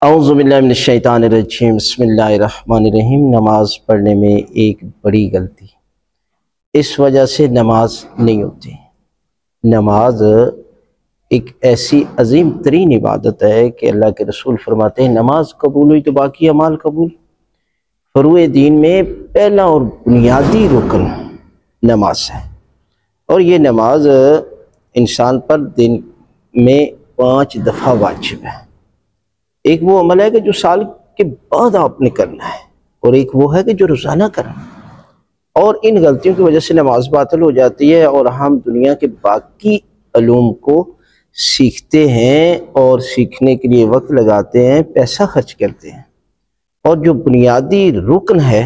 اعوذ باللہ من الشیطان الرجیم بسم اللہ الرحمن الرحیم۔ نماز پڑھنے میں ایک بڑی غلطی، اس وجہ سے نماز نہیں ہوتی۔ نماز ایک ایسی عظیم ترین عبادت ہے کہ اللہ کے رسول فرماتے ہیں نماز قبول ہوئی تو باقی اعمال قبول۔ فروع دین میں پہلا اور بنیادی رکن نماز ہے، اور یہ نماز انسان پر دن میں 5 دفعہ واجب ہے۔ ایک وہ عمل ہے کہ جو سال کے بعد آپ نے کرنا ہے، اور ایک وہ ہے کہ جو روزانہ کرنا ہے۔ اور ان غلطیوں کی وجہ سے نماز باطل ہو جاتی ہے، اور ہم دنیا کے باقی علوم کو سیکھتے ہیں اور سیکھنے کے لیے وقت لگاتے ہیں، پیسہ خرچ کرتے ہیں، اور جو بنیادی رکن ہے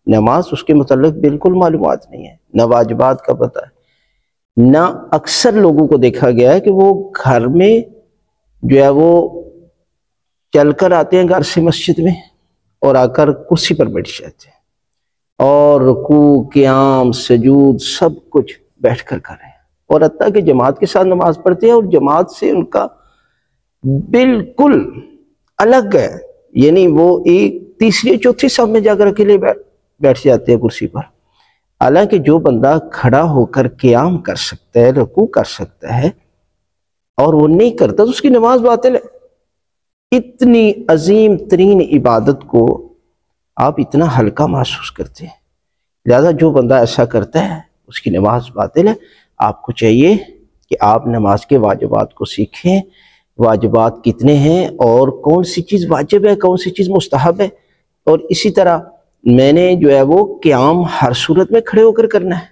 نماز، اس کے متعلق بالکل معلومات نہیں ہے، نہ واجبات کا پتہ ہے، نہ اکثر لوگوں کو دیکھا گیا ہے کہ وہ گھر میں جو ہے وہ چل کر آتے ہیں گھر سے مسجد میں، اور آ کر کرسی پر بیٹھ جاتے ہیں، اور رکوع، قیام، سجود سب کچھ بیٹھ کر کر رہے ہیں، اور حتیٰ کہ جماعت کے ساتھ نماز پڑھتے ہیں، اور جماعت سے ان کا بالکل الگ ہے، یعنی وہ ایک تیسری چوتھی صف میں جا کر اکیلے بیٹھ جاتے ہیں کرسی پر۔ حالانکہ جو بندہ کھڑا ہو کر قیام کر سکتا ہے، رکوع کر سکتا ہے، اور وہ نہیں کرتا تو اس کی نماز باطل ہے۔ اتنی عظیم ترین عبادت کو آپ اتنا ہلکا محسوس کرتے ہیں، لہذا جو بندہ ایسا کرتا ہے اس کی نماز باطل ہے۔ آپ کو چاہیے کہ آپ نماز کے واجبات کو سیکھیں، واجبات کتنے ہیں اور کون سی چیز واجب ہے، کون سی چیز مستحب ہے، اور اسی طرح میں نے جو ہے وہ قیام ہر صورت میں کھڑے ہو کر کرنا ہے،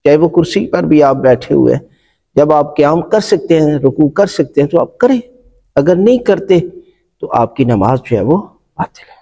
چاہے وہ کرسی پر بھی آپ بیٹھے ہوئے ہیں۔ جب آپ قیام کر سکتے ہیں، رکوع کر سکتے ہیں تو آپ کریں، اگر نہیں کرتے تو آپ کی نماز جو ہے وہ باطل ہے۔